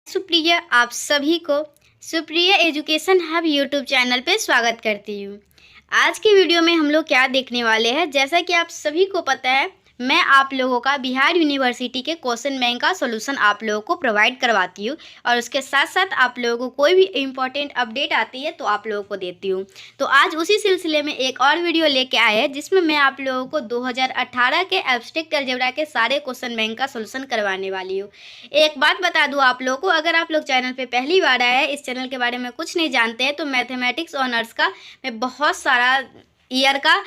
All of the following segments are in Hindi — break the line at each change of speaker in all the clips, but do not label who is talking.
सुप्रिया आप सभी को Supriya education hub YouTube channel पे स्वागत करती हूँ। आज की वीडियो में हम लोग क्या देखने वाले हैं, जैसा कि आप सभी को पता है मैं आप लोगों का बिहार यूनिवर्सिटी के क्वेश्चन बैंक का सॉल्यूशन आप लोगों को प्रोवाइड करवाती हूँ और उसके साथ साथ आप लोगों को कोई भी इम्पोर्टेंट अपडेट आती है तो आप लोगों को देती हूँ। तो आज उसी सिलसिले में एक और वीडियो लेके आए हैं जिसमें मैं आप लोगों को 2018 के एब्स्ट्रैक्ट अलजेब्रा के सारे क्वेश्चन बैंक का सॉल्यूशन करवाने वाली हूँ। एक बात बता दूँ आप लोगों को, अगर आप लोग चैनल पर पहली बार आए हैं, इस चैनल के बारे में कुछ नहीं जानते हैं, तो मैथमेटिक्स ऑनर्स का मैं बहुत सारा ईयर का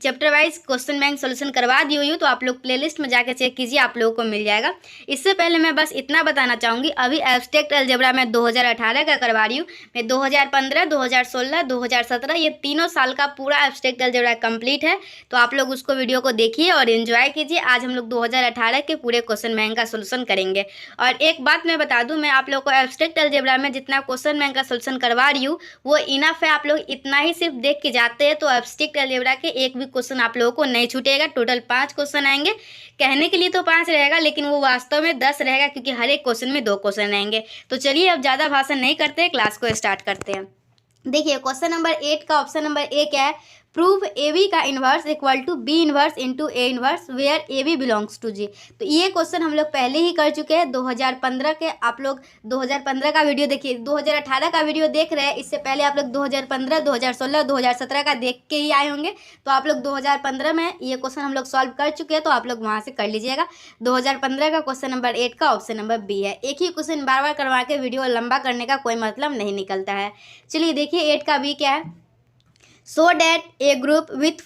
chapter wise question bank solution करवा दी हुई हूँ, तो आप लोग प्लेलिस्ट में जाकर चेक कीजिए, आप लोगों को मिल जाएगा। इससे पहले मैं बस इतना बताना चाहूँगी, अभी एब्स्ट्रैक्ट अलजेब्रा मैं 2018 का करवा रही हूँ। मैं 2015, 2016, 2017 ये तीनों साल का पूरा एब्स्ट्रैक्ट अलजेब्रा कंप्लीट है, तो आप लोग उसको वीडियो को देखिए और एंजॉय कीजिए। आज हम लोग 2018 के पूरे क्वेश्चन बैंक का सोल्यूशन करेंगे। और एक बात मैं बता दूँ, मैं आप लोग को एब्स्ट्रैक्ट अलजेब्रा में जितना क्वेश्चन बैंक का सोल्यूशन करवा रही हूँ वो इनफ है। आप लोग इतना ही सिर्फ देख के जाते हैं तो एब्स्ट्रैक्ट अलजेब्रा के एक भी क्वेश्चन आप लोगों को नहीं छूटेगा। टोटल 5 क्वेश्चन आएंगे, कहने के लिए तो 5 रहेगा लेकिन वो वास्तव में 10 रहेगा, क्योंकि हर एक क्वेश्चन में 2 क्वेश्चन रहेंगे। तो चलिए अब ज़्यादा भाषण नहीं करते, क्लास को स्टार्ट करते हैं। देखिए क्वेश्चन नंबर 8 का ऑप्शन नंबर ए क्या है, प्रूव ए बी का inverse equal to B inverse into A inverse where A B belongs to G. तो ये क्वेश्चन हम लोग पहले ही कर चुके हैं 2015 के। आप लोग 2015 का वीडियो देखिए, 2018 का वीडियो देख रहे हैं, इससे पहले आप लोग 2015, 2016, 2017 का देख के ही आए होंगे। तो आप लोग 2015 में ये क्वेश्चन हम लोग सॉल्व कर चुके हैं, तो आप लोग वहाँ से कर लीजिएगा। 2015 का क्वेश्चन नंबर 8 का ऑप्शन नंबर बी है। एक ही क्वेश्चन बार बार करवा के वीडियो लंबा करने का कोई मतलब नहीं निकलता है। चलिए देखिए 8 का बी क्या है, so that a group with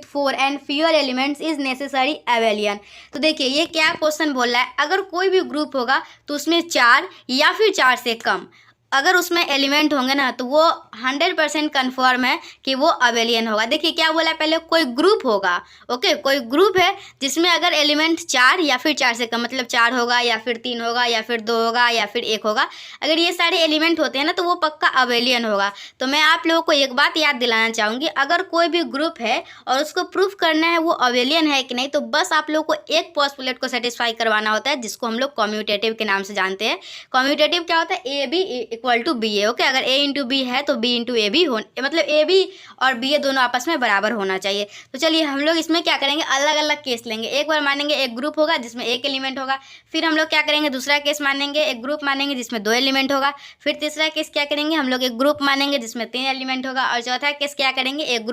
four and fewer elements is necessary abelian। तो देखिए ये क्या क्वेश्चन बोल रहा है, अगर कोई भी ग्रुप होगा तो उसमें 4 या फिर 4 से कम अगर उसमें एलिमेंट होंगे ना तो वो 100% कन्फर्म है कि वो अबेलियन होगा। देखिए क्या बोला, पहले कोई ग्रुप होगा, ओके, कोई ग्रुप है जिसमें अगर एलिमेंट 4 या फिर 4 से कम, मतलब 4 होगा या फिर 3 होगा या फिर 2 होगा या फिर 1 होगा, अगर ये सारे एलिमेंट होते हैं ना तो वो पक्का अबेलियन होगा। तो मैं आप लोगों को एक बात याद दिलाना चाहूँगी, अगर कोई भी ग्रुप है और उसको प्रूफ करना है वो अबेलियन है कि नहीं, तो बस आप लोग को एक पोस्टुलेट को सेटिस्फाई करवाना होता है, जिसको हम लोग कम्यूटेटिव के नाम से जानते हैं। कम्यूटेटिव क्या होता है, A B equal to B A, okay. अगर ए इंटू बी है तो बी इंटू ए बी हो, मतलब ए बी और बी ए दोनों आपस में बराबर होना चाहिए। तो चलिए हम लोग इसमें क्या करेंगे, अलग अलग केस लेंगे। एक बार मानेंगे एक ग्रुप होगा जिसमें एक एलिमेंट होगा, फिर हम लोग क्या करेंगे दूसरा केस मानेंगे, एक ग्रुप मानेंगे जिसमें 2 एलिमेंट होगा, फिर तीसरा केस क्या करेंगे हम लोग एक ग्रुप मानेंगे जिसमें 3 एलिमेंट होगा, और चौथा केस क्या करेंगे एक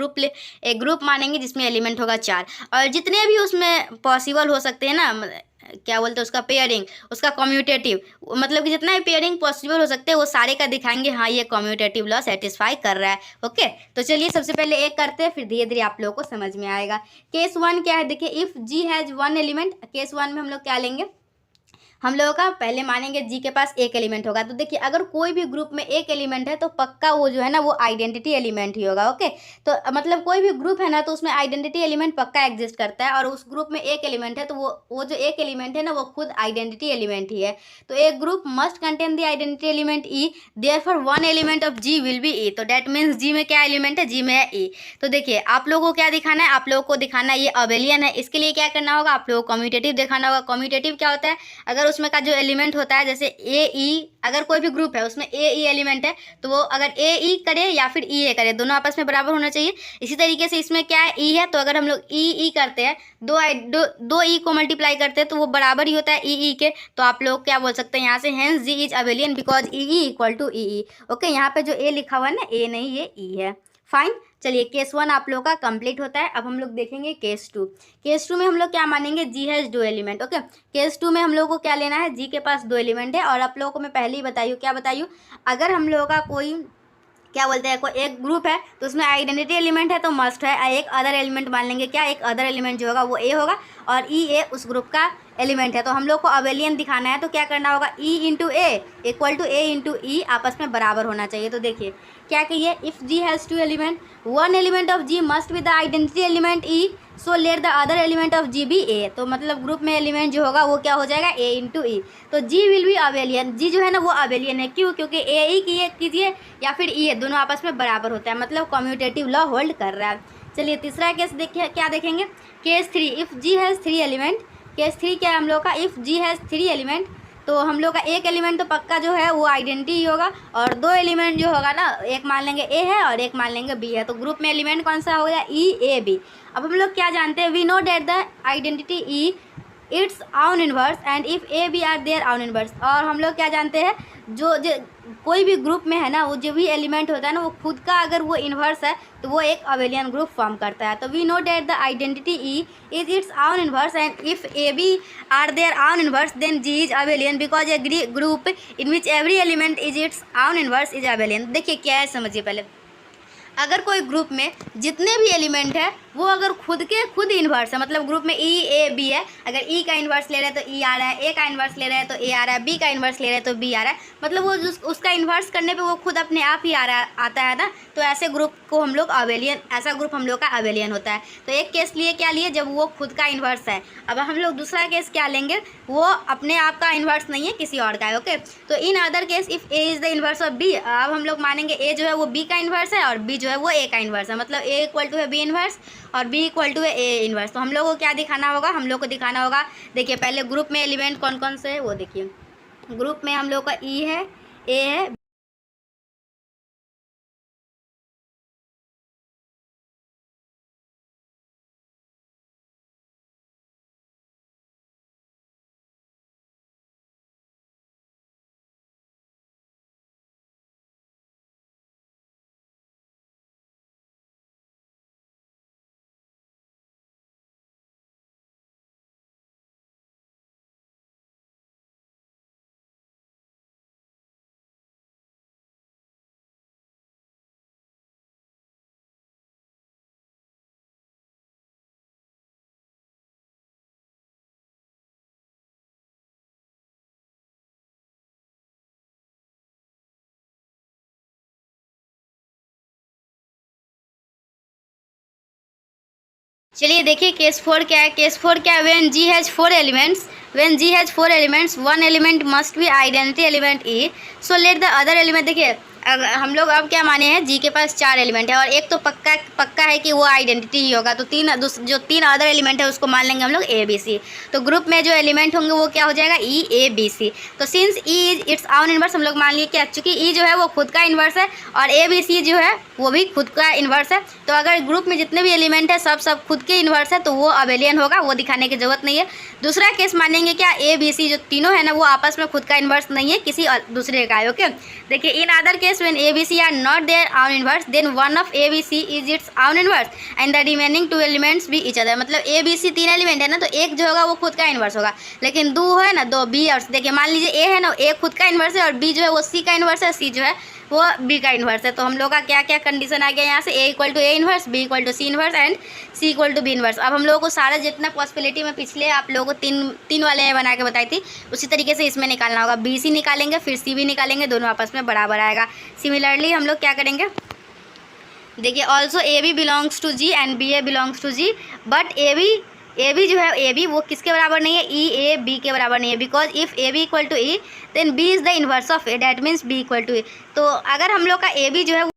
ग्रुप मानेंगे जिसमें एलिमेंट होगा 4। और जितने भी उसमें पॉसिबल हो सकते हैं ना, क्या बोलते हैं उसका पेयरिंग, उसका कम्यूटेटिव, मतलब कि जितना भी पेयरिंग पॉसिबल हो सकते हैं वो सारे का दिखाएंगे, हाँ ये कम्यूटेटिव लॉ सेटिस्फाई कर रहा है, ओके। तो चलिए सबसे पहले एक करते हैं, फिर धीरे धीरे आप लोगों को समझ में आएगा। केस 1 क्या है, देखिए if G has 1 element. Case 1 में हम लोग क्या लेंगे, हम लोगों का पहले मानेंगे जी के पास एक एलिमेंट होगा। तो देखिए अगर कोई भी ग्रुप में एक एलिमेंट है तो पक्का वो जो है ना वो आइडेंटिटी एलिमेंट ही होगा, ओके। तो मतलब कोई भी ग्रुप है ना तो उसमें आइडेंटिटी एलिमेंट पक्का एग्जिस्ट करता है, और उस ग्रुप में एक एलिमेंट है तो वो जो एक एलिमेंट है ना वो खुद आइडेंटिटी एलिमेंट ही है। तो एक group must contain the identity element E, therefore 1 element of G will be E. तो डैट मीन्स जी में क्या एलिमेंट है, जी में है ई। तो देखिए आप लोगों को क्या दिखाना है, आप लोगों को दिखाना है ये अबेलियन है। इसके लिए क्या करना होगा, आप लोगों को कम्यूटेटिव दिखाना होगा। कम्यूटेटिव क्या होता है, अगर उसमें का जो एलिमेंट होता है, जैसे ए ई, अगर कोई भी ग्रुप है उसमें ए ई एलिमेंट है तो वो अगर ए ई करे या फिर ई ए करे, दोनों आपस में बराबर होना चाहिए। इसी तरीके से इसमें क्या है ई है, तो अगर हम लोग ई ई करते हैं, दो ई को मल्टीप्लाई करते हैं तो वो बराबर ही होता है ई ई के। तो आप लोग क्या बोल सकते हैं यहाँ से, hence G is abelian because E E equal to E E, okay. यहाँ पे जो ए लिखा हुआ है ना, ए नहीं ये ई है, फाइन। चलिए केस 1 आप लोगों का कंप्लीट होता है। अब हम लोग देखेंगे केस 2। केस 2 में हम लोग क्या मानेंगे, जी हैज़ 2 एलिमेंट, ओके। केस 2 में हम लोगों को क्या लेना है, जी के पास 2 एलिमेंट है। और आप लोगों को मैं पहले ही बताइए, क्या बताइए, अगर हम लोगों का कोई क्या बोलते हैं, कोई एक ग्रुप है तो उसमें आइडेंटिटी एलिमेंट है तो मस्ट है, एक अदर एलिमेंट मान लेंगे, क्या एक अदर एलिमेंट जो होगा वो ए होगा और ई ए उस ग्रुप का एलिमेंट है। तो हम लोग को अबेलियन दिखाना है तो क्या करना होगा, E into A equal to A into E आपस में बराबर होना चाहिए। तो देखिए क्या कहिए, if G has 2 element, 1 element of G must be the identity element E, so let the other element of G be A. तो मतलब ग्रुप में एलिमेंट जो होगा वो क्या हो जाएगा, ए इंटू ई। तो जी विल बी अबेलियन, जी जो है ना वो अबेलियन है, क्यों, क्योंकि ए ई कीजिए या फिर ई ए दोनों आपस में बराबर होता है, मतलब कम्यूटेटिव लॉ होल्ड कर रहा है। चलिए तीसरा केस देखिए, क्या देखेंगे, case 3, if G has 3 element. Case 3 क्या है हम लोग का, इफ़ जी हैज़ 3 एलिमेंट तो हम लोग का एक एलिमेंट तो पक्का जो है वो आइडेंटिटी ही होगा, और दो एलिमेंट जो होगा ना, एक मान लेंगे ए है और एक मान लेंगे बी है। तो ग्रुप में एलिमेंट कौन सा हो गया, ई ए बी। अब हम लोग क्या जानते हैं, we know that the identity E its own inverse and if A B are their own inverse. और हम लोग क्या जानते हैं, जो कोई भी ग्रुप में है ना, वो जो भी एलिमेंट होता है ना, वो खुद का अगर वो इन्वर्स है तो वो एक अबेलियन ग्रुप फॉर्म करता है। तो we know that the identity E is its own inverse and if A B are their own inverse then G is abelian because a group in which every element is its own inverse is abelian. देखिए क्या है, समझिए पहले। अगर कोई ग्रुप में जितने भी एलिमेंट है वो अगर खुद के खुद इन्वर्स है, मतलब ग्रुप में ई ए बी है, अगर ई का इन्वर्स ले रहे हैं तो ई आ रहा है, ए का इन्वर्स ले रहे हैं तो ए आ रहा है, बी का इन्वर्स ले रहे हैं तो बी आ रहा है, मतलब वो उसका इन्वर्स करने पे वो खुद अपने आप ही आता है ना, तो ऐसे ग्रुप को हम लोग अबेलियन, ऐसा ग्रुप हम लोग का अबेलियन होता है। तो एक केस लिए क्या लिए, जब वो खुद का इन्वर्स है। अब हम लोग दूसरा केस क्या लेंगे, वो अपने आप का इन्वर्स नहीं है, किसी और का है। ओके, तो in other case if A is the inverse of B, अब हम लोग मानेंगे ए जो है वो बी का इन्वर्स है और बी जो है वो ए का इन्वर्स है, मतलब ए इक्वल टू है बी इन्वर्स और बी इक्वल टू है ए इन्वर्स। तो हम लोग को क्या दिखाना होगा, हम लोग को दिखाना होगा, देखिए पहले ग्रुप में एलिमेंट कौन कौन से है वो देखिए। ग्रुप में हम लोग का ई है, ए है, चलिए देखिए केस 4 क्या है। केस 4 क्या है, when G has 4 elements, when G has 4 elements one element must be identity element E, so let the other element. देखिए हम लोग अब क्या माने हैं, जी के पास 4 एलिमेंट है और एक तो पक्का है कि वो आइडेंटिटी ही होगा, तो जो तीन अदर एलिमेंट है उसको मान लेंगे हम लोग ए बी सी। तो ग्रुप में जो एलिमेंट होंगे वो क्या हो जाएगा, ई ए बी सी। तो since E is its own inverse, हम लोग मान लिए कि चूँकि ई जो है वो खुद का इन्वर्स है और ए बी सी जो है वो भी खुद का इन्वर्स है, तो अगर ग्रुप में जितने भी एलिमेंट है सब खुद के इन्वर्स है तो वो अबेलियन होगा, वो दिखाने की जरूरत नहीं है। दूसरा केस मानेंगे क्या, ए बी सी जो तीनों है ना वो आपस में खुद का इन्वर्स नहीं है, किसी दूसरे का है। ओके, देखिए in other case when A B C are not their own inverse then one of A B C is its own inverse and the remaining 2 elements be each other. मतलब ए बी सी 3 एलिमेंट है ना, तो एक जो होगा वो खुद का इन्वर्स होगा, लेकिन दो है ना, दो बी और देखिए मान लीजिए ए है ना, ए खुद का इन्वर्स है और बी जो है वो सी का इन्वर्स है, सी जो है वो बी का इन्वर्स है। तो हम लोग का क्या क्या कंडीशन आ गया यहाँ से, A equal to A inverse, B equal to C inverse and C equal to B inverse. अब हम लोगों को सारा जितना पॉसिबिलिटी में पिछले आप लोगों को तीन वाले बना के बताई थी, उसी तरीके से इसमें निकालना होगा। बी सी निकालेंगे फिर सी भी निकालेंगे, दोनों आपस में बराबर आएगा। सिमिलरली हम लोग क्या करेंगे, देखिए also A B belongs to G and B A belongs to G, but A B जो है ए बी वो किसके बराबर नहीं है, ई ए बी के बराबर नहीं है, because if A B equal to E then B is the inverse of A, that means B equal to A. तो अगर हम लोग का ए बी जो है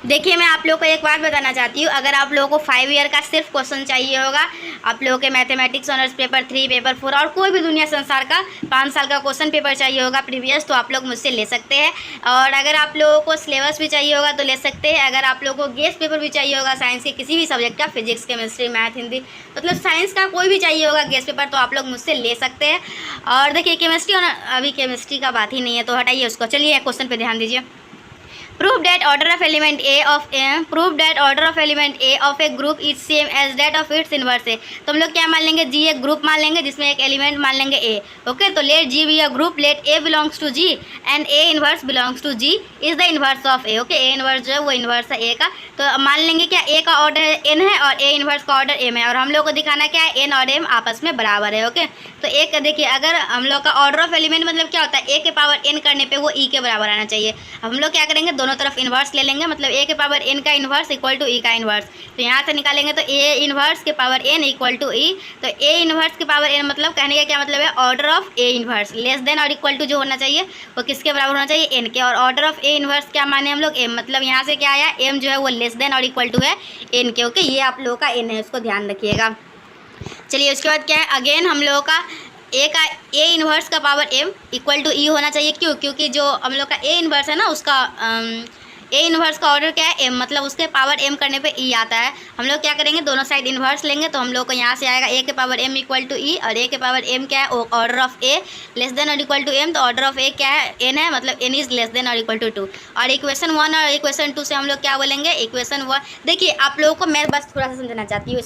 देखिए मैं आप लोगों को एक बात बताना चाहती हूँ, अगर आप लोगों को 5 ईयर का सिर्फ क्वेश्चन चाहिए होगा, आप लोगों के मैथमेटिक्स ऑनर्स पेपर 3 पेपर 4 और कोई भी दुनिया संसार का 5 साल का क्वेश्चन पेपर चाहिए होगा प्रीवियस, तो आप लोग मुझसे ले सकते हैं। और अगर आप लोगों को सिलेबस भी चाहिए होगा तो ले सकते हैं। अगर आप लोगों को गेस्ट पेपर भी चाहिए होगा साइंस के किसी भी सब्जेक्ट का, फिजिक्स केमिस्ट्री मैथ हिंदी, मतलब साइंस का कोई भी चाहिए होगा गेस्ट पेपर, तो आप लोग मुझसे ले सकते हैं। और देखिए केमिस्ट्री, अभी केमिस्ट्री का बात ही नहीं है तो हटाइए उसको, चलिए क्वेश्चन पर ध्यान दीजिए। Prove that order of element A of M. Prove that order of element A of a group is same as that of its inverse A. तो हम लोग क्या मान लेंगे, G एक ग्रुप मान लेंगे जिसमें एक एलिमेंट मान लेंगे A. ओके, तो let G be a group, let A belongs to G and A inverse belongs to G is the inverse of A. Okay, A inverse जो है वो इनवर्स है A का. तो मान लेंगे क्या A का ऑर्डर N है और A इनवर्स का ऑर्डर M है, और हम लोग को दिखाना क्या है, N और M आपस में बराबर है. ओके, तो एक देखिए, अगर हम लोग का ऑर्डर ऑफ एलिमेंट मतलब क्या होता है, A के पावर N करने पे वो E के बराबर आना चाहिए. अब हम लोग क्या करेंगे, दोनों तरफ इन्वर्स ले लेंगे, मतलब A के पावर N का इन्वर्स इक्वल टू E का इन्वर्स. तो यहाँ से निकालेंगे तो A इन्वर्स के power N equal to E. तो A इन्वर्स के पावर N मतलब कहने का क्या मतलब है, order of A inverse less than और इक्वल टू जो होना चाहिए वो किसके बराबर होना चाहिए, N के. और ऑर्डर ऑफ A इन्वर्स क्या माने हम लोग, M, मतलब यहाँ से क्या आया, M जो है वो लेस देन और इक्वल टू है N के. ओके, ये आप लोगों का N है, उसको ध्यान रखिएगा. चलिए उसके बाद क्या है, अगेन हम लोगों का ए का ए इन्वर्स का पावर एम इक्वल टू ई होना चाहिए. क्यों, क्योंकि जो हम लोग का ए इन्वर्स है ना, उसका ए इन्वर्स का ऑर्डर क्या है, एम, मतलब उसके पावर एम करने पे ई आता है. हम लोग क्या करेंगे, दोनों साइड इन्वर्स लेंगे, तो हम लोग को यहाँ से आएगा ए के पावर एम इक्वल टू ई, और ए के पावर एम क्या है, order of A less than और इक्वल टू एम. तो ऑर्डर ऑफ ए क्या है, एन है, मतलब एन इज लेस देन और इक्वल टू 2. और इक्वेशन 1 और इक्वेशन 2 से हम लोग क्या बोलेंगे, इक्वेशन 1. देखिए आप लोगों को मैं बस थोड़ा सा समझना चाहती हूँ,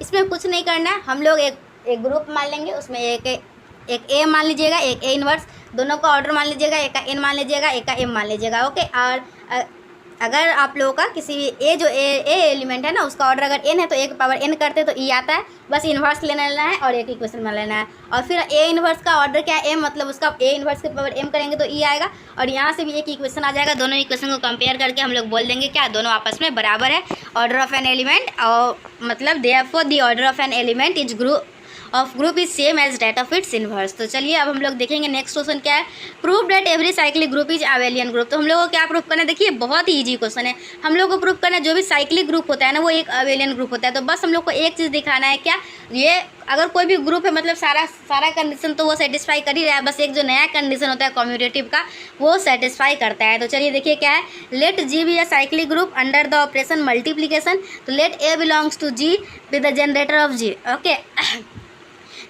इसमें कुछ नहीं करना है. हम लोग एक ग्रुप मान लेंगे, उसमें एक ए मान लीजिएगा, एक ए इनवर्स, दोनों का ऑर्डर मान लीजिएगा, एक का एन मान लीजिएगा, एक का एम मान लीजिएगा. ओके, और अगर आप लोगों का किसी भी ए जो ए एलिमेंट है ना, उसका ऑर्डर अगर एन है तो ए की पावर एन करते तो ई आता है. बस इन्वर्स लेना है और एक इक्वेशन में लेना है. और फिर ए इन्वर्स का ऑर्डर क्या है, एम, मतलब उसका ए इन्वर्स के पावर एम करेंगे तो ई आएगा. और यहाँ से भी एक इक्वेशन आ जाएगा. दोनों इक्वेशन को कंपेयर करके हम लोग बोल देंगे क्या, दोनों आपस में बराबर है. ऑर्डर ऑफ एन एलिमेंट, और मतलब therefore the order of an element is group is same as that of its inverse. तो चलिए अब हम लोग देखेंगे नेक्स्ट क्वेश्चन क्या है. Prove that every cyclic group is abelian group. तो हम लोग को क्या प्रूफ करना है, देखिए बहुत ही ईजी क्वेश्चन है. हम लोग को प्रूफ करना है जो भी साइक्लिक ग्रुप होता है ना, वो एक अवेलियन ग्रुप होता है. तो बस हम लोग को एक चीज़ दिखाना है, क्या ये अगर कोई भी ग्रुप है, मतलब सारा कंडीशन तो वो सेटिस्फाई कर ही रहा है, बस एक जो नया कंडीशन होता है कम्यूटेटिव का, वो सेटिस्फाई करता है. तो चलिए देखिए क्या है, let G be a cyclic group under the operation multiplication. तो let A belongs to G with the generator of G. Okay,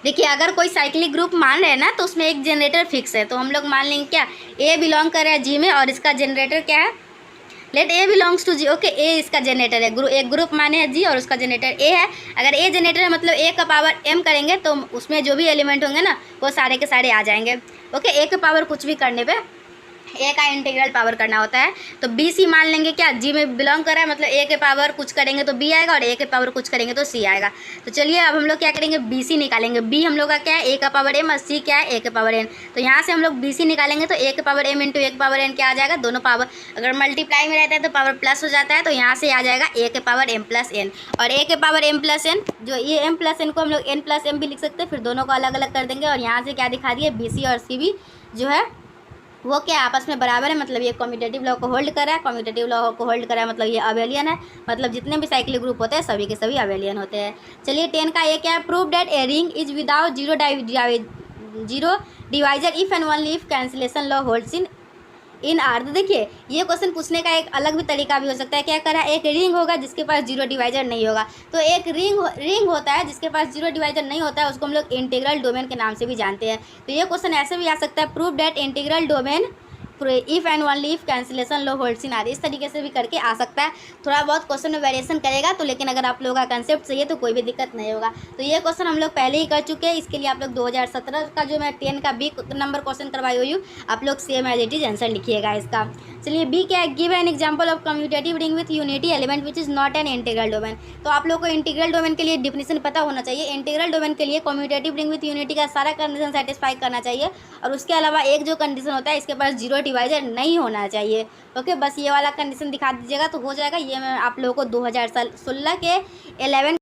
देखिए अगर कोई साइक्लिक ग्रुप मान रहे हैं ना, तो उसमें एक जनरेटर फिक्स है. तो हम लोग मान लेंगे क्या, ए बिलोंग कर रहा है जी में, और इसका जनरेटर क्या है, let A belongs to G. Okay, A इसका जनरेटर है, एक ग्रुप माने है जी और उसका जनरेटर ए है. अगर ए जनरेटर है मतलब ए का पावर एम करेंगे तो उसमें जो भी एलिमेंट होंगे ना, वो सारे के सारे आ जाएंगे. ओके, ए के पावर कुछ भी करने पे ए का इंटीग्रल पावर करना होता है. तो बी सी मान लेंगे, क्या जी में बिलोंग कर रहा है, मतलब ए के पावर कुछ करेंगे तो बी आएगा, और ए के पावर कुछ करेंगे तो सी आएगा. तो चलिए अब हम लोग क्या करेंगे, बी सी निकालेंगे. बी हम लोग का क्या है, ए का पावर एम, और सी क्या है, ए के पावर एन. तो यहाँ से हम लोग बी सी निकालेंगे तो ए के पावर एम इंटू ए के पावर एन क्या आ जाएगा, दोनों पावर अगर मल्टीप्लाई में रहता है तो पावर प्लस हो जाता है. तो यहाँ से आ जाएगा ए के पावर एम प्लस एन, और ए के पावर एम प्लस एन, जो ये एम प्लस एन को हम लोग एन प्लस एम भी लिख सकते हैं. फिर दोनों को अलग अलग कर देंगे, और यहाँ से क्या दिखा दिए, बी सी और सी भी जो है वो क्या आपस में बराबर है, मतलब ये कम्यूटेटिव लॉ को होल्ड कर रहा है. कम्यूटेटिव लॉ को होल्ड कर रहा है मतलब ये अवेलियन है, मतलब जितने भी साइक्लिक ग्रुप होते हैं सभी के सभी अवेलियन होते हैं. चलिए 10 का ये क्या है, prove that a ring is without zero divisor if and only if cancellation law holds in are. तो देखिए ये क्वेश्चन पूछने का एक अलग भी तरीका भी हो सकता है. क्या करा, एक रिंग होगा जिसके पास जीरो डिवाइजर नहीं होगा. तो एक रिंग होता है जिसके पास जीरो डिवाइजर नहीं होता है, उसको हम लोग इंटीग्रल डोमेन के नाम से भी जानते हैं. तो ये क्वेश्चन ऐसे भी आ सकता है, prove that integral domain if and only if cancellation low holds in are. इस तरीके से भी करके आ सकता है. थोड़ा बहुत क्वेश्चन में वेरिएशन करेगा, तो लेकिन अगर आप लोगों का कंसेप्ट सही है तो कोई भी दिक्कत नहीं होगा. तो ये क्वेश्चन हम लोग पहले ही कर चुके हैं. इसके लिए आप लोग 2017 का जो मैं 10 का बी नंबर क्वेश्चन करवाई हुई हूँ, आप लोग same as it is answer लिखिएगा इसका. चलिए बी क्या है, give an example of commutative ring with unity element which is not an integral domain. तो आप लोग को इंटीग्रल डोमेन के लिए डिफिनेशन पता होना चाहिए. इंटीग्रल डोमेन के लिए कम्यूटेटिव रिंग विथ यूनिटी का सारा कंडीशन सेटिस्फाई करना चाहिए, और उसके अलावा एक जो कंडीशन होता है, इसके पास जीरो डिवाइजर नहीं होना चाहिए. ओके, बस ये वाला कंडीशन दिखा दीजिएगा तो हो जाएगा. ये मैं आप लोगों को 2016 के 11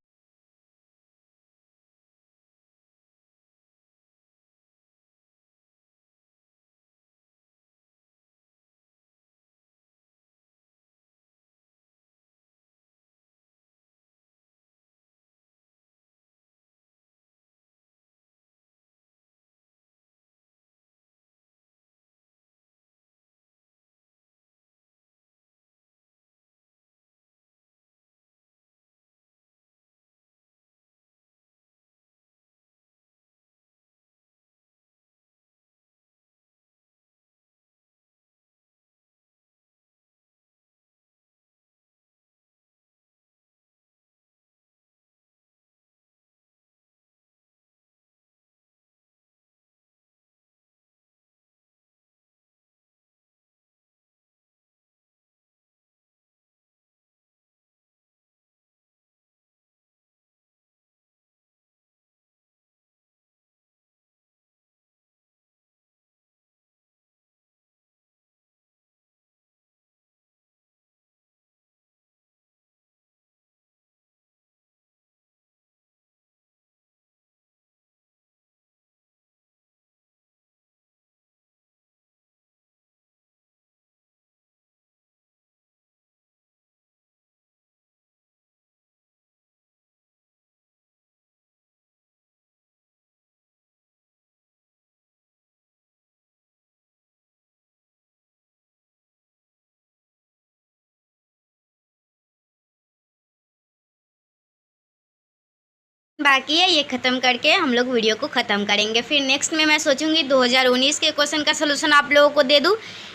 बाकी है, ये ख़त्म करके हम लोग वीडियो को ख़त्म करेंगे। फिर नेक्स्ट में मैं सोचूंगी 2019 के क्वेश्चन का सोल्यूशन आप लोगों को दे दूं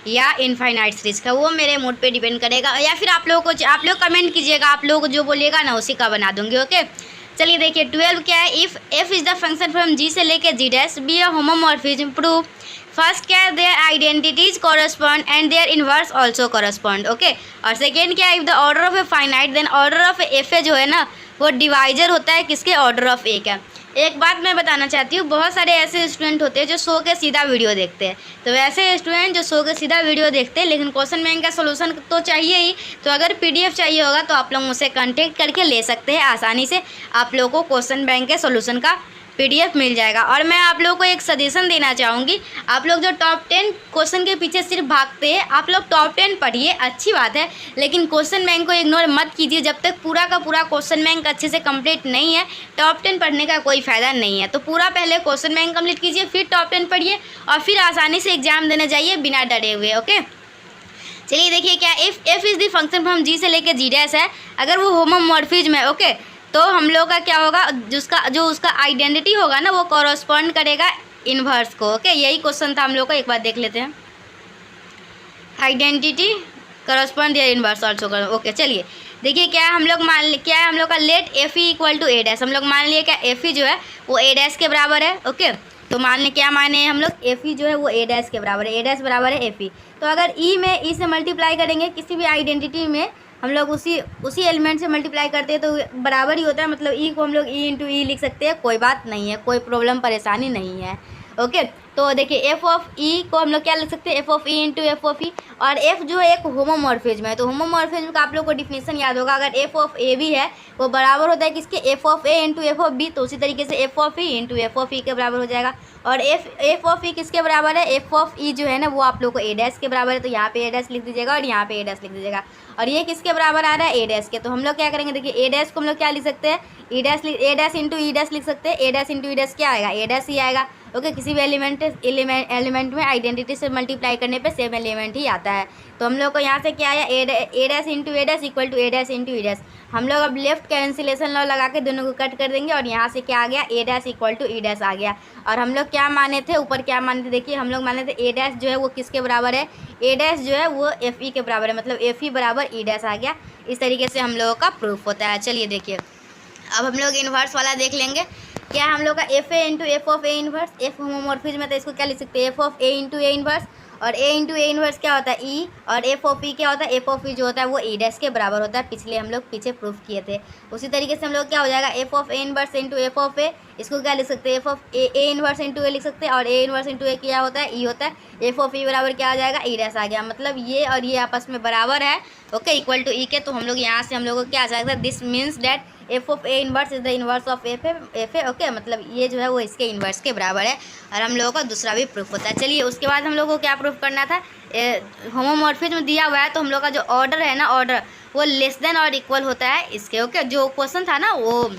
या इनफाइनाइट सीरीज का, वो मेरे मूड पे डिपेंड करेगा। या फिर आप लोगों को, आप लोग कमेंट कीजिएगा, आप लोग जो बोलिएगा ना उसी का बना दूंगी। ओके, चलिए देखिए 12 क्या है, if F is the function from G से लेके G dash be a homomorphism proof. First क्या है, their identities correspond and their inverse also correspond. Okay, और सेकेंड क्या है, if the order of A finite then order of F A जो है ना वो डिवाइजर होता है किसके, ऑर्डर ऑफ ए का। एक बात मैं बताना चाहती हूँ, बहुत सारे ऐसे स्टूडेंट होते हैं जो सो के सीधा वीडियो देखते हैं। तो वैसे स्टूडेंट जो सो के सीधा वीडियो देखते हैं लेकिन क्वेश्चन बैंक का सोल्यूशन तो चाहिए ही, तो अगर पीडीएफ चाहिए होगा तो आप लोग मुझसे कांटेक्ट करके ले सकते हैं। आसानी से आप लोगों को क्वेश्चन बैंक के सोल्यूशन का पीडीएफ मिल जाएगा। और मैं आप लोगों को एक सजेशन देना चाहूँगी, आप लोग जो टॉप 10 क्वेश्चन के पीछे सिर्फ भागते हैं, आप लोग टॉप 10 पढ़िए, अच्छी बात है, लेकिन क्वेश्चन बैंक को इग्नोर मत कीजिए। जब तक पूरा का पूरा क्वेश्चन बैंक अच्छे से कंप्लीट नहीं है, टॉप 10 पढ़ने का कोई फ़ायदा नहीं है। तो पूरा पहले क्वेश्चन बैंक कंप्लीट कीजिए, फिर टॉप 10 पढ़िए और फिर आसानी से एग्जाम देने जाइए बिना डरे हुए। ओके, चलिए देखिए क्या, if F is the function from G से लेके जी डैश है, अगर वो होमोमॉर्फिज्म है, ओके, तो हम लोग का क्या होगा, जो उसका आइडेंटिटी होगा ना वो कॉरस्पॉन्ड करेगा इन्वर्स को। ओके, यही क्वेश्चन था हम लोग का, एक बार देख लेते हैं। आइडेंटिटी कॉरस्पॉन्ड या इन्वर्स ऑल्सो कर। ओके, चलिए देखिए क्या है, हम लोग क्या है हम लोग का, let F E equal to A dash. हम लोग मान लिए क्या एफ ई जो है वो ए डैश के बराबर है। ओके, तो मान लें क्या माने हम लोग, एफ ई जो है वो ए डैश के बराबर है, ए डैश बराबर है एफ ई। तो अगर ई में ई से मल्टीप्लाई करेंगे, किसी भी आइडेंटिटी में हम लोग उसी एलिमेंट से मल्टीप्लाई करते हैं तो बराबर ही होता है। मतलब ई को हम लोग ई इंटू ई लिख सकते हैं, कोई बात नहीं है, कोई प्रॉब्लम परेशानी नहीं है। ओके, तो देखिए एफ ऑफ ई को हम लोग क्या लिख सकते हैं, F of E into F of E. और एफ जो है एक होमोमॉर्फिज्म है, तो होमोमॉर्फिज्म का आप लोग को डिफिनेशन याद होगा, अगर एफ ऑफ ए भी है वो बराबर होता है किसके, F of A into F of B. तो उसी तरीके से F of E into F of E के बराबर हो जाएगा। और एफ ऑफ ई किसके बराबर है, एफ ऑफ ई जो है ना वो आप लोग को ए डैश के बराबर है, तो यहाँ पे ए डैश लिख दीजिएगा और यहाँ पे ए डैश लिख दीजिएगा। और ये किसके बराबर आ रहा है, ए डैश के। तो हम लोग क्या करेंगे, देखिए ए डैश को हम लोग क्या लिख सकते हैं, ए डैश इंटू ई डैश लिख सकते हैं। ए डैश इंटू ई डैश क्या आएगा, ए डैश ही आएगा। ओके, किसी भी एलिमेंट में आइडेंटिटी से मल्टीप्लाई करने पे सेम एलिमेंट ही आता है। तो हम लोग को यहाँ से क्या आया, A dash into A dash equal to A dash into E dash. हम लोग अब लेफ्ट कैंसिलेशन लॉ लगा के दोनों को कट कर देंगे और यहाँ से क्या आ गया, A dash equal to E dash आ गया। और हम लोग क्या माने थे, ऊपर क्या माने थे, देखिए हम लोग माने थे ए डैश जो है वो किसके बराबर है, ए डैश जो है वो एफ ई के बराबर है, मतलब एफ ई बराबर ई डैश आ गया। इस तरीके से हम लोगों का प्रूफ होता है। चलिए देखिए अब हम लोग इन्वर्स वाला देख लेंगे। क्या हम लोग का F A into F of A inverse, F homomorphism में तो इसको क्या लिख सकते हैं, F of A into A inverse. और ए इंटू ए इन्वर्स क्या होता है, ई। और एफ ऑफ ई क्या होता है, एफ ऑफ ई जो होता है वो ई डैश के बराबर होता है। पिछले हम लोग पीछे प्रूफ किए थे। उसी तरीके से हम लोग क्या हो जाएगा, F of A inverse into F of A, इसको क्या लिख सकते हैं, F of A inverse into A लिख सकते हैं। और ए इन्वर्स इंटू ए क्या होता है, ई होता है। एफ ऑफ ई बराबर क्या आ जाएगा, ई डैश आ गया। मतलब ये और ये आपस में बराबर है, ओके, इक्वल टू ई के। तो हम लोग यहाँ से हम लोग को क्या आ जाएगा, this means that F of A inverse is the inverse of F A. Okay, मतलब ये जो है वो इसके इन्वर्स के बराबर है। और हम लोगों का दूसरा भी प्रूफ होता है। चलिए उसके बाद हम लोगों को क्या प्रूफ करना था, होमोमॉर्फिज्म दिया हुआ है तो हम लोग का जो ऑर्डर है ना, ऑर्डर वो लेस देन और इक्वल होता है इसके। ओके, जो क्वेश्चन था ना वो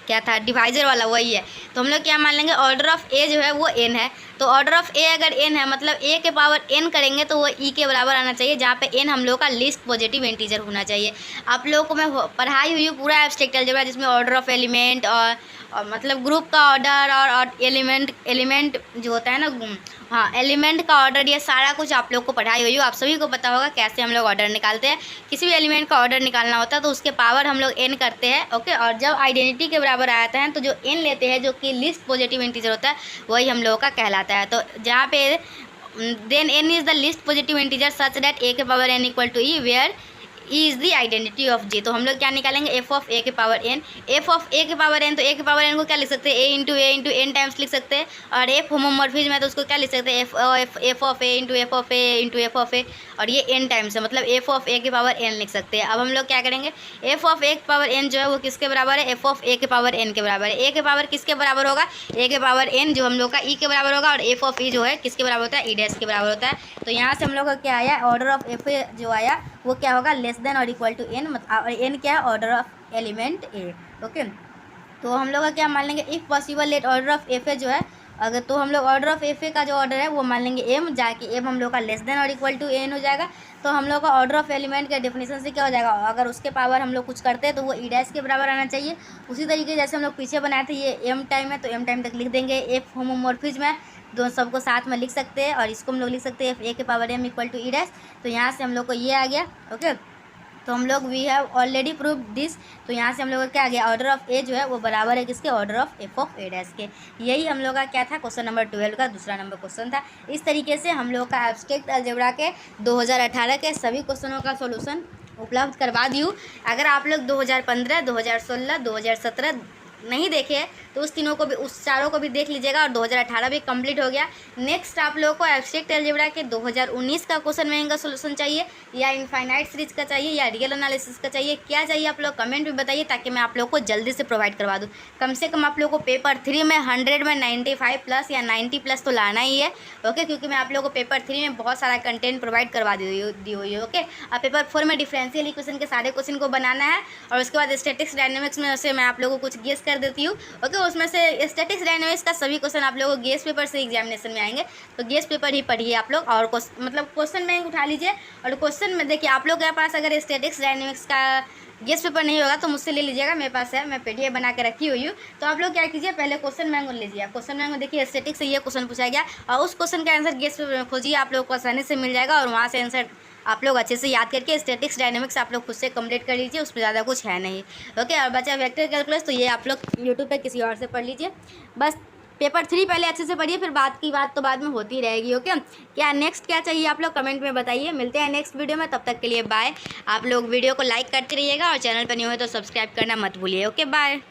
क्या था, डिवाइजर वाला, वही है। तो हम लोग क्या मान लेंगे, ऑर्डर ऑफ ए जो है वो एन है। तो ऑर्डर ऑफ ए अगर एन है मतलब ए के पावर एन करेंगे तो वो ई के बराबर आना चाहिए, जहाँ पे एन हम लोग का लीस्ट पॉजिटिव इंटीजर होना चाहिए। आप लोगों को मैं पढ़ाई हुई हूँ पूरा एब्स्ट्रैक्ट अलजेब्रा, जिसमें ऑर्डर ऑफ एलिमेंट और मतलब ग्रुप का ऑर्डर और एलिमेंट जो होता है ना, हाँ, एलिमेंट का ऑर्डर, ये सारा कुछ आप लोग को पढ़ाई हुई हो। आप सभी को पता होगा कैसे हम लोग ऑर्डर निकालते हैं। किसी भी एलिमेंट का ऑर्डर निकालना होता है तो उसके पावर हम लोग एन करते हैं। ओके, और जब आइडेंटिटी के बराबर आते हैं तो जो एन लेते हैं, जो कि लिस्ट पॉजिटिव इंटीजर होता है, वही हम लोगों का कहलाता है। तो जहाँ पे then N is the least positive integer such that A के power N equal to E, where E is the identity of G. तो हम लोग क्या निकालेंगे, एफ ऑफ ए के power N. F of A के पावर एन, तो ए के पावर एन को क्या लिख सकते हैं, ए इंटू एन टाइम्स लिख सकते हैं। और एफ होमोमॉर्फिज्म है तो उसको क्या लिख सकते हैं, F of A into F of A into F of A. और ये एन टाइम्स है, मतलब एफ ऑफ ए के पावर एन लिख सकते हैं। अब हम लोग क्या करेंगे, एफ ऑफ ए के पावर एन जो है वो किसके बराबर है, एफ ऑफ ए के पावर एन के बराबर है। ए के पावर किसके बराबर होगा, ए के पावर एन जो हम लोग का ई के बराबर होगा। और एफ ऑफ ई जो है किसके बराबर होता है, ई डैश के बराबर होता है। तो यहाँ से हम लोग का क्या आया, ऑर्डर ऑफ एफ ए जो आया वो क्या होगा, लेस देन और इक्वल टू एन। और एन क्या है, order of element A. Okay, तो हम लोग का क्या मान लेंगे, if possible let order of F A जो है अगर तो हम लोग ऑर्डर ऑफ एफ ए का जो ऑर्डर है वो मान लेंगे एम, जाके एम हम लोग का लेस देन और इक्वल टू एन हो जाएगा। तो हम लोग का ऑर्डर ऑफ एलिमेंट के डेफिनेशन से क्या हो जाएगा, अगर उसके पावर हम लोग कुछ करते हैं तो वो ई डैश के बराबर आना चाहिए। उसी तरीके जैसे हम लोग पीछे बनाए थे, ये एम टाइम है तो एम टाइम तक लिख देंगे। एफ होमोमॉर्फिज्म है, दोनों सबको साथ में लिख सकते हैं, और इसको हम लोग लिख सकते हैं एफ ए के power M equal to E dash. तो यहाँ से हम लोग को ये आ गया। ओके, तो हम लोग we have already prove this. तो यहाँ से हम लोग का क्या आ गया, ऑर्डर ऑफ ए जो है वो बराबर है किसके, order of F of A dash के। यही हम लोग का क्या था, क्वेश्चन नंबर 12 का दूसरा नंबर क्वेश्चन था। इस तरीके से हम लोग का एब्स्ट्रैक्ट अलजेब्रा के 2018 के सभी क्वेश्चनों का सॉल्यूशन उपलब्ध करवा दी हूँ। अगर आप लोग 2015, 2016, 2017 नहीं देखे तो उस तीनों को भी, उस चारों को भी देख लीजिएगा, और 2018 भी कंप्लीट हो गया। नेक्स्ट आप लोगों को एब्स्ट्रैक्ट अलजेब्रा के 2019 का क्वेश्चन बैंक का सोल्यूशन चाहिए, या इनफाइनाइट सीरीज का चाहिए, या रियल एनालिसिस का चाहिए, क्या चाहिए आप लोग कमेंट में बताइए, ताकि मैं आप लोग को जल्दी से प्रोवाइड करवा दूँ। कम से कम आप लोग को पेपर 3 में 100 में 95 प्लस या 90 प्लस तो लाना ही है। ओके, क्योंकि मैं आप लोगों को पेपर 3 में बहुत सारा कंटेंट प्रोवाइड करवा दी हुई है। ओके, अब पेपर 4 में डिफरेंशियल इक्वेशन के सारे क्वेश्चन को बनाना है, और उसके बाद स्टैटिक्स डायनेमिक्स में से मैं आप लोगों को कुछ गेस कर देती हूँ। ओके, उसमें से स्टैटिक्स डायनेमिक्स का सभी क्वेश्चन आप लोगों को गेस पेपर से एग्जामिनेशन में आएंगे, तो गेस पेपर ही पढ़िए आप लोग, और मतलब क्वेश्चन बैंक उठा लीजिए। और क्वेश्चन में देखिए, आप लोग के पास अगर स्टैटिक्स डायनेमिक्स का गेस पेपर नहीं होगा तो मुझसे ले लीजिएगा, मेरे पास है, मैं पीडीएफ बना के रखी हुई हूँ। तो आप लोग क्या कीजिए, पहले क्वेश्चन बैंक लीजिए। क्वेश्चन बैंक में देखिए स्टैटिक्स से ये क्वेश्चन पूछा गया, और उस क्वेश्चन का आंसर गेस पेपर में खोजिए, आप लोग को आसानी से मिल जाएगा, और वहाँ से आंसर आप लोग अच्छे से याद करके स्टैटिक्स डायनेमिक्स आप लोग खुद से कंप्लीट कर लीजिए, उसमें ज़्यादा कुछ है नहीं। ओके, और बचा वेक्टर कैलकुलस, तो ये आप लोग यूट्यूब पे किसी और से पढ़ लीजिए। बस पेपर 3 पहले अच्छे से पढ़िए, फिर बात की बात तो बाद में होती रहेगी। ओके, क्या नेक्स्ट क्या चाहिए आप लोग कमेंट में बताइए। मिलते हैं नेक्स्ट वीडियो में, तब तक के लिए बाय। आप लोग वीडियो को लाइक करते रहिएगा, और चैनल पर नहीं हो तो सब्सक्राइब करना मत भूलिए। Okay, bye.